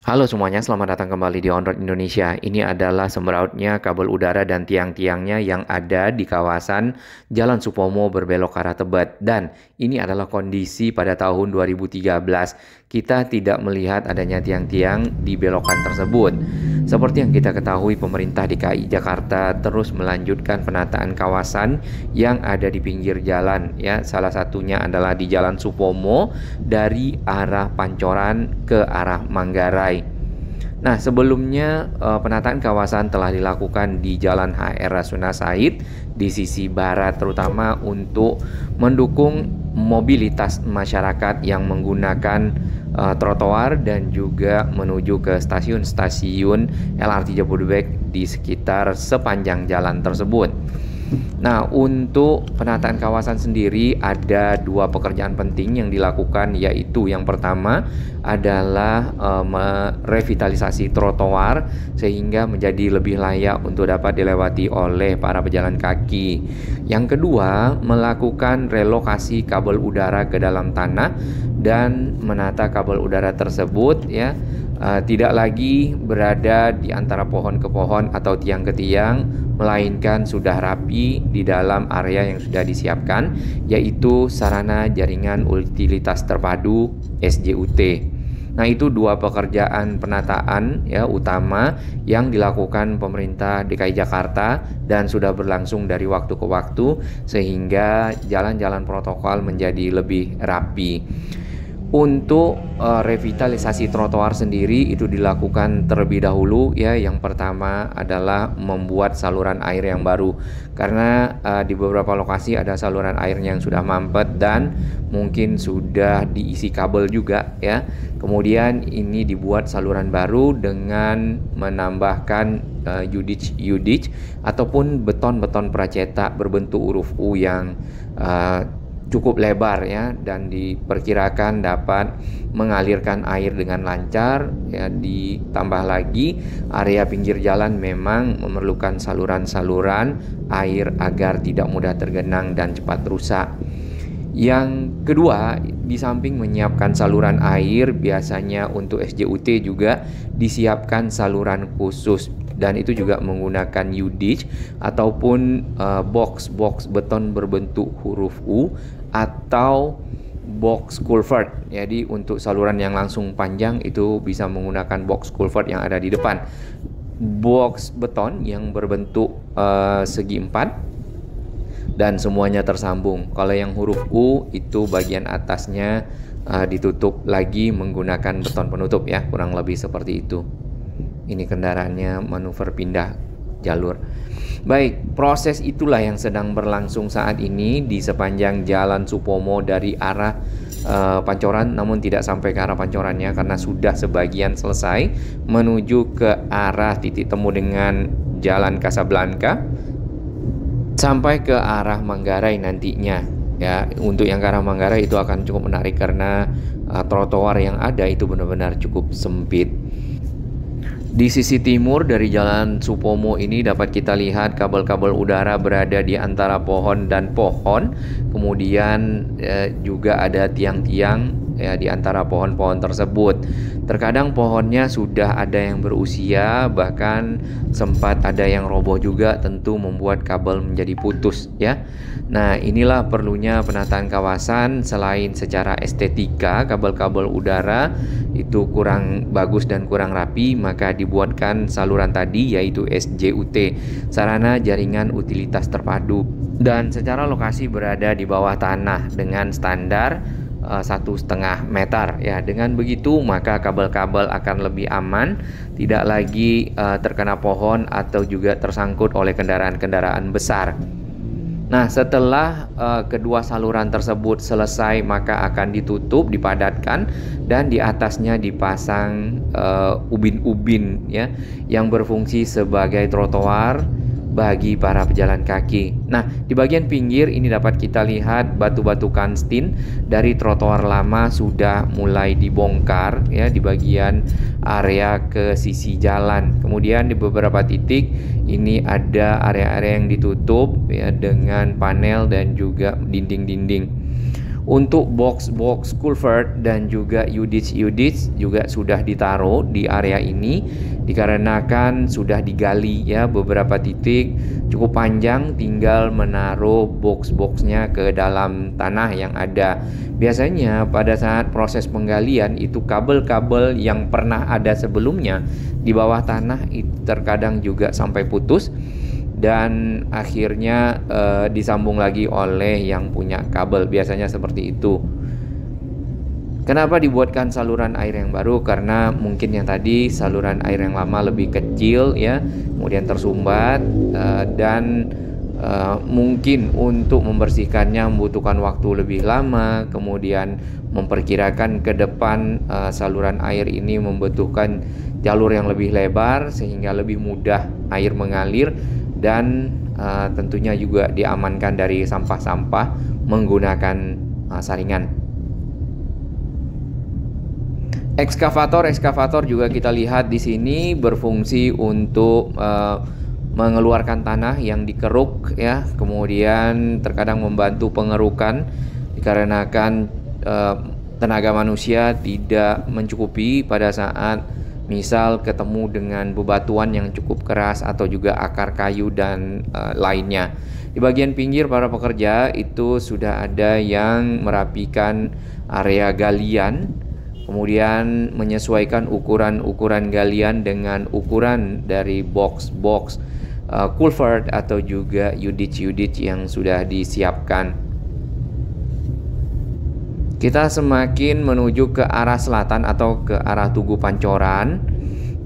Halo semuanya, selamat datang kembali di On Road Indonesia. Ini adalah semerautnya kabel udara dan tiang-tiangnya yang ada di kawasan Jalan Supomo berbelok ke arah Tebet. Dan ini adalah kondisi pada tahun 2013. Kita tidak melihat adanya tiang-tiang di belokan tersebut. Seperti yang kita ketahui, pemerintah DKI Jakarta terus melanjutkan penataan kawasan yang ada di pinggir jalan. Ya, salah satunya adalah di Jalan Supomo dari arah Pancoran ke arah Manggarai. Nah, sebelumnya penataan kawasan telah dilakukan di Jalan HR Rasuna Said di sisi barat, terutama untuk mendukung mobilitas masyarakat yang menggunakan trotoar dan juga menuju ke stasiun-stasiun LRT Jabodebek di sekitar sepanjang jalan tersebut. Nah, untuk penataan kawasan sendiri ada dua pekerjaan penting yang dilakukan, yaitu yang pertama adalah merevitalisasi trotoar sehingga menjadi lebih layak untuk dapat dilewati oleh para pejalan kaki. Yang kedua, melakukan relokasi kabel udara ke dalam tanah dan menata kabel udara tersebut tidak lagi berada di antara pohon ke pohon atau tiang ke tiang, melainkan sudah rapi di dalam area yang sudah disiapkan, yaitu sarana jaringan utilitas terpadu (SJUT). Nah, itu dua pekerjaan penataan utama yang dilakukan pemerintah DKI Jakarta dan sudah berlangsung dari waktu ke waktu sehingga jalan-jalan protokol menjadi lebih rapi. Untuk revitalisasi trotoar sendiri itu dilakukan terlebih dahulu yang pertama adalah membuat saluran air yang baru, karena di beberapa lokasi ada saluran air yang sudah mampet dan mungkin sudah diisi kabel juga Kemudian ini dibuat saluran baru dengan menambahkan yudich ataupun beton-beton pracetak berbentuk huruf U yang cukup lebar dan diperkirakan dapat mengalirkan air dengan lancar ditambah lagi area pinggir jalan memang memerlukan saluran-saluran air agar tidak mudah tergenang dan cepat rusak. Yang kedua, di samping menyiapkan saluran air, biasanya untuk SJUT juga disiapkan saluran khusus, dan itu juga menggunakan yudich ataupun box beton berbentuk huruf U atau box culvert. Jadi untuk saluran yang langsung panjang itu bisa menggunakan box culvert yang ada di depan. Box beton yang berbentuk segi empat dan semuanya tersambung. Kalau yang huruf U itu bagian atasnya ditutup lagi menggunakan beton penutup kurang lebih seperti itu. Ini kendaraannya manuver pindah jalur. Baik, proses itulah yang sedang berlangsung saat ini di sepanjang Jalan Supomo dari arah Pancoran, namun tidak sampai ke arah Pancorannya karena sudah sebagian selesai menuju ke arah titik temu dengan Jalan Kasablanka sampai ke arah Manggarai nantinya. Untuk yang ke arah Manggarai itu akan cukup menarik karena trotoar yang ada itu benar-benar cukup sempit. Di sisi timur dari Jalan Supomo ini dapat kita lihat kabel-kabel udara berada di antara pohon dan pohon. Kemudian juga ada tiang-tiang di antara pohon-pohon tersebut. Terkadang pohonnya sudah ada yang berusia, bahkan sempat ada yang roboh juga, tentu membuat kabel menjadi putus Nah, inilah perlunya penataan kawasan. Selain secara estetika kabel-kabel udara itu kurang bagus dan kurang rapi, maka dibuatkan saluran tadi yaitu SJUT, sarana jaringan utilitas terpadu, dan secara lokasi berada di bawah tanah dengan standar 1,5 meter Dengan begitu maka kabel-kabel akan lebih aman, tidak lagi terkena pohon atau juga tersangkut oleh kendaraan-kendaraan besar. Nah, setelah kedua saluran tersebut selesai maka akan ditutup, dipadatkan, dan di atasnya dipasang ubin-ubin yang berfungsi sebagai trotoar bagi para pejalan kaki. Nah, di bagian pinggir ini dapat kita lihat batu-batu kanstin dari trotoar lama sudah mulai dibongkar di bagian area ke sisi jalan. Kemudian di beberapa titik ini ada area-area yang ditutup dengan panel dan juga dinding-dinding. Untuk box-box culvert dan juga UDITS juga sudah ditaruh di area ini dikarenakan sudah digali ya beberapa titik cukup panjang, tinggal menaruh box-boxnya ke dalam tanah yang ada. Biasanya pada saat proses penggalian itu kabel-kabel yang pernah ada sebelumnya di bawah tanah itu terkadang juga sampai putus dan akhirnya disambung lagi oleh yang punya kabel, biasanya seperti itu. Kenapa dibuatkan saluran air yang baru? Karena mungkin yang tadi saluran air yang lama lebih kecil ya, kemudian tersumbat dan mungkin untuk membersihkannya membutuhkan waktu lebih lama. Kemudian memperkirakan ke depan saluran air ini membutuhkan jalur yang lebih lebar sehingga lebih mudah air mengalir dan tentunya juga diamankan dari sampah-sampah menggunakan saringan. Ekskavator juga kita lihat di sini berfungsi untuk mengeluarkan tanah yang dikeruk ya, kemudian terkadang membantu pengerukan dikarenakan tenaga manusia tidak mencukupi pada saat misal ketemu dengan bebatuan yang cukup keras atau juga akar kayu dan lainnya. Di bagian pinggir para pekerja itu sudah ada yang merapikan area galian, kemudian menyesuaikan ukuran galian dengan ukuran dari box-box culvert atau juga UDITS yang sudah disiapkan. Kita semakin menuju ke arah selatan atau ke arah Tugu Pancoran.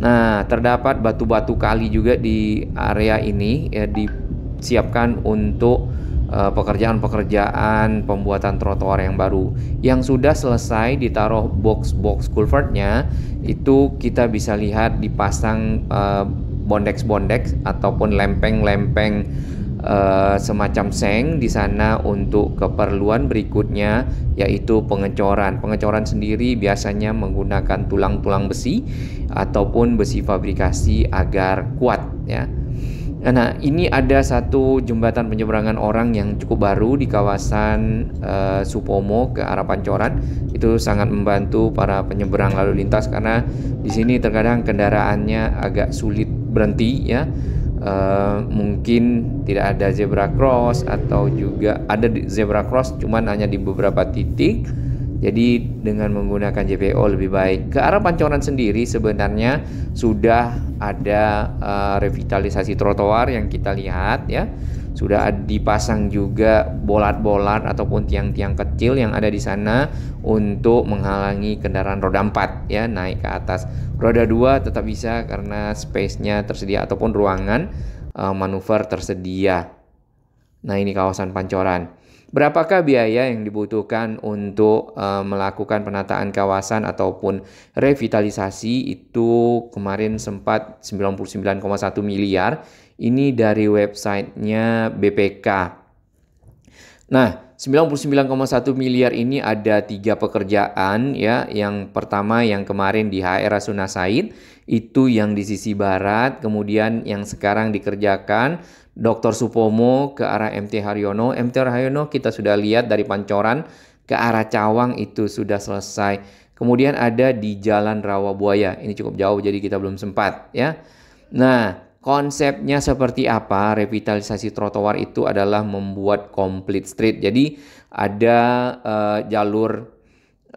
Nah, terdapat batu-batu kali juga di area ini ya, disiapkan untuk pekerjaan-pekerjaan pembuatan trotoar yang baru. Yang sudah selesai ditaruh box-box culvertnya itu kita bisa lihat dipasang bondex-bondex ataupun lempeng-lempeng semacam seng di sana untuk keperluan berikutnya, yaitu pengecoran. Pengecoran sendiri biasanya menggunakan tulang-tulang besi ataupun besi fabrikasi agar kuat ya. Nah, ini ada satu jembatan penyeberangan orang yang cukup baru di kawasan Supomo ke arah Pancoran. Itu sangat membantu para penyeberang lalu lintas karena di sini terkadang kendaraannya agak sulit berhenti ya. Mungkin tidak ada zebra cross atau juga ada zebra cross cuman hanya di beberapa titik. Jadi dengan menggunakan JPO lebih baik. Ke arah Pancoran sendiri sebenarnya sudah ada revitalisasi trotoar yang kita lihat ya. Sudah dipasang juga bolat-bolat ataupun tiang-tiang kecil yang ada di sana untuk menghalangi kendaraan roda 4 ya naik ke atas. Roda 2 tetap bisa karena space-nya tersedia ataupun ruangan manuver tersedia. Nah, ini kawasan Pancoran. Berapakah biaya yang dibutuhkan untuk melakukan penataan kawasan ataupun revitalisasi? Itu kemarin sempat 99,1 miliar. Ini dari websitenya BPK. Nah, 99,1 miliar ini ada 3 pekerjaan ya. Yang pertama yang kemarin di HR Rasuna Said itu yang di sisi barat, kemudian yang sekarang dikerjakan Dr. Supomo ke arah MT Haryono. MT Haryono kita sudah lihat dari Pancoran ke arah Cawang itu sudah selesai. Kemudian ada di Jalan Rawabuaya. Ini cukup jauh jadi kita belum sempat ya. Nah, konsepnya seperti apa? Revitalisasi trotoar itu adalah membuat complete street. Jadi ada jalur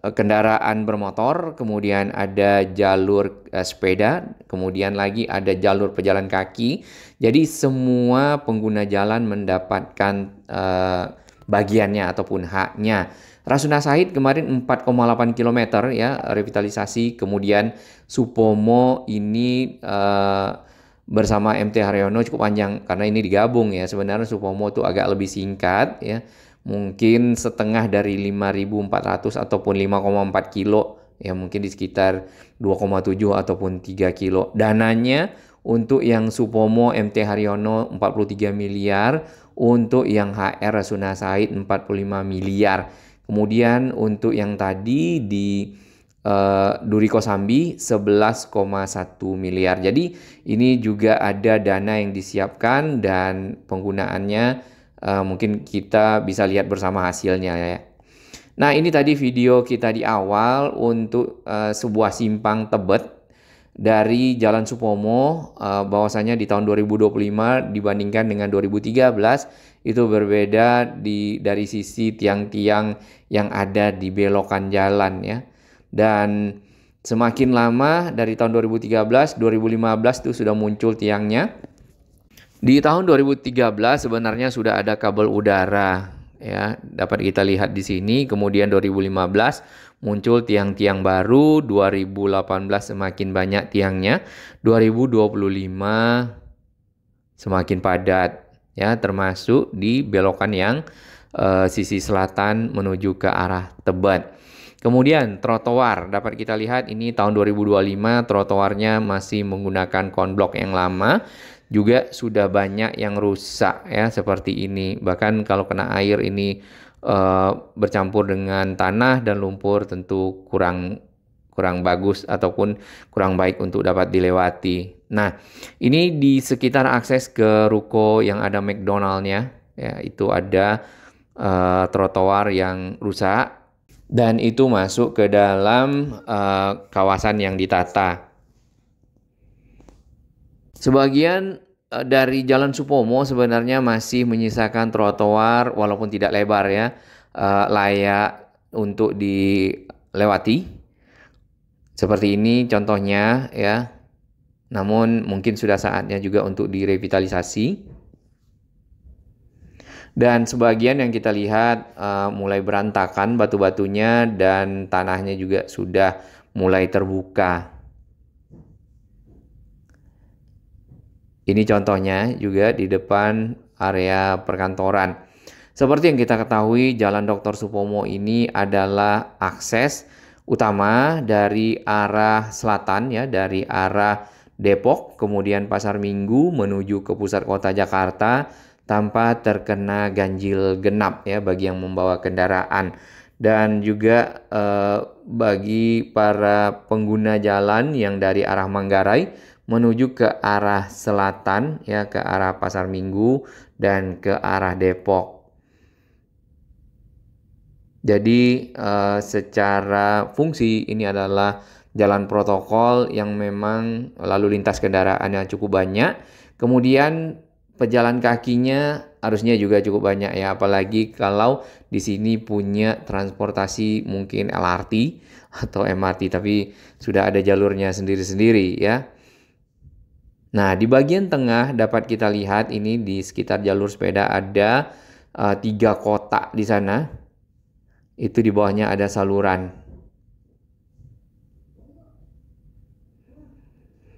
kendaraan bermotor, kemudian ada jalur sepeda, kemudian lagi ada jalur pejalan kaki. Jadi semua pengguna jalan mendapatkan bagiannya ataupun haknya. Rasuna Said kemarin 4,8 km ya revitalisasi, kemudian Supomo ini bersama MT Haryono cukup panjang karena ini digabung ya. Sebenarnya Supomo itu agak lebih singkat ya. Mungkin setengah dari 5.400 ataupun 5,4 kilo ya, mungkin di sekitar 2,7 ataupun 3 kilo. Dananya untuk yang Supomo MT Haryono 43 miliar, untuk yang HR Rasuna Said 45 miliar. Kemudian untuk yang tadi di Duri Kosambi 11,1 miliar. Jadi ini juga ada dana yang disiapkan dan penggunaannya mungkin kita bisa lihat bersama hasilnya ya. Nah, ini tadi video kita di awal untuk sebuah simpang Tebet dari Jalan Supomo, bahwasanya di tahun 2025 dibandingkan dengan 2013 itu berbeda dari sisi tiang-tiang yang ada di belokan jalan ya. Dan semakin lama dari tahun 2013, 2015 itu sudah muncul tiangnya. Di tahun 2013 sebenarnya sudah ada kabel udara ya, dapat kita lihat di sini. Kemudian 2015 muncul tiang-tiang baru, 2018 semakin banyak tiangnya, 2025 semakin padat ya, termasuk di belokan yang sisi selatan menuju ke arah Tebet. Kemudian trotoar dapat kita lihat ini tahun 2025 trotoarnya masih menggunakan konblok yang lama, juga sudah banyak yang rusak ya seperti ini. Bahkan kalau kena air ini bercampur dengan tanah dan lumpur tentu kurang bagus ataupun kurang baik untuk dapat dilewati. Nah, ini di sekitar akses ke ruko yang ada McDonald-nya ya, itu ada trotoar yang rusak dan itu masuk ke dalam kawasan yang ditata. Sebagian dari Jalan Supomo sebenarnya masih menyisakan trotoar walaupun tidak lebar ya, layak untuk dilewati. Seperti ini contohnya ya. Namun mungkin sudah saatnya juga untuk direvitalisasi. Dan sebagian yang kita lihat mulai berantakan batu-batunya dan tanahnya juga sudah mulai terbuka. Ini contohnya juga di depan area perkantoran. Seperti yang kita ketahui, Jalan Dr. Supomo ini adalah akses utama dari arah selatan ya, dari arah Depok, kemudian Pasar Minggu menuju ke pusat kota Jakarta tanpa terkena ganjil genap ya bagi yang membawa kendaraan. Dan juga bagi para pengguna jalan yang dari arah Manggarai menuju ke arah selatan ya, ke arah Pasar Minggu dan ke arah Depok. Jadi secara fungsi ini adalah jalan protokol yang memang lalu lintas kendaraan yang cukup banyak. Kemudian pejalan kakinya harusnya juga cukup banyak ya, apalagi kalau di sini punya transportasi mungkin LRT atau MRT, tapi sudah ada jalurnya sendiri-sendiri ya. Nah, di bagian tengah dapat kita lihat ini di sekitar jalur sepeda ada 3 kotak di sana. Itu di bawahnya ada saluran.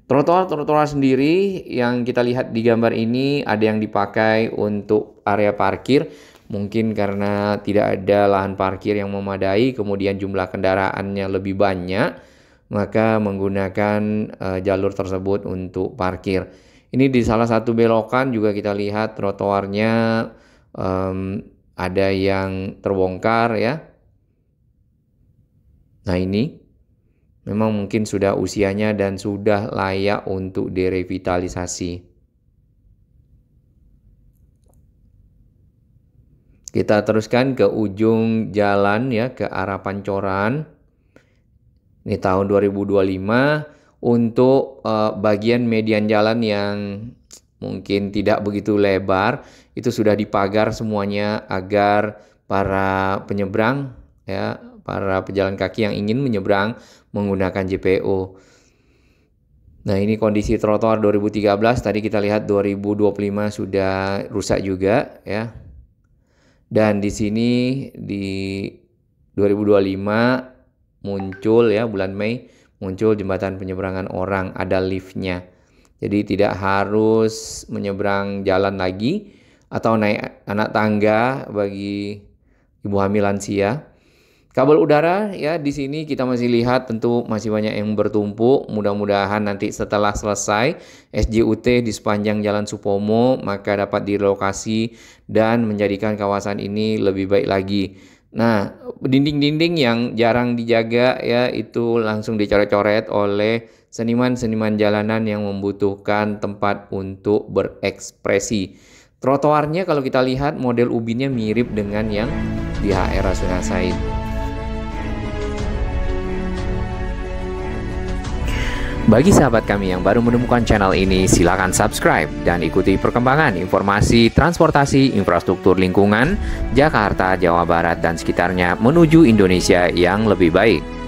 Trotoar sendiri yang kita lihat di gambar ini ada yang dipakai untuk area parkir. Mungkin karena tidak ada lahan parkir yang memadai, kemudian jumlah kendaraannya lebih banyak, maka menggunakan jalur tersebut untuk parkir. Ini di salah satu belokan juga kita lihat trotoarnya ada yang terbongkar ya. Nah, ini memang mungkin sudah usianya dan sudah layak untuk direvitalisasi. Kita teruskan ke ujung jalan ya, ke arah Pancoran. Ini tahun 2025 untuk bagian median jalan yang mungkin tidak begitu lebar, itu sudah dipagar semuanya agar para penyeberang ya, para pejalan kaki yang ingin menyeberang menggunakan JPO. Nah, ini kondisi trotoar 2013, tadi kita lihat 2025 sudah rusak juga ya. Dan di sini di 2025 muncul ya, bulan Mei muncul jembatan penyeberangan orang, ada liftnya. Jadi tidak harus menyeberang jalan lagi atau naik anak tangga bagi ibu hamil lansia. Kabel udara ya, di sini kita masih lihat tentu masih banyak yang bertumpuk. Mudah-mudahan nanti setelah selesai SJUT di sepanjang Jalan Supomo maka dapat direlokasi dan menjadikan kawasan ini lebih baik lagi. Nah, dinding-dinding yang jarang dijaga ya itu langsung dicoret-coret oleh seniman-seniman jalanan yang membutuhkan tempat untuk berekspresi. Trotoarnya kalau kita lihat model ubinnya mirip dengan yang di HR Rasuna Said. Bagi sahabat kami yang baru menemukan channel ini, silakan subscribe dan ikuti perkembangan informasi transportasi infrastruktur lingkungan Jakarta, Jawa Barat, dan sekitarnya menuju Indonesia yang lebih baik.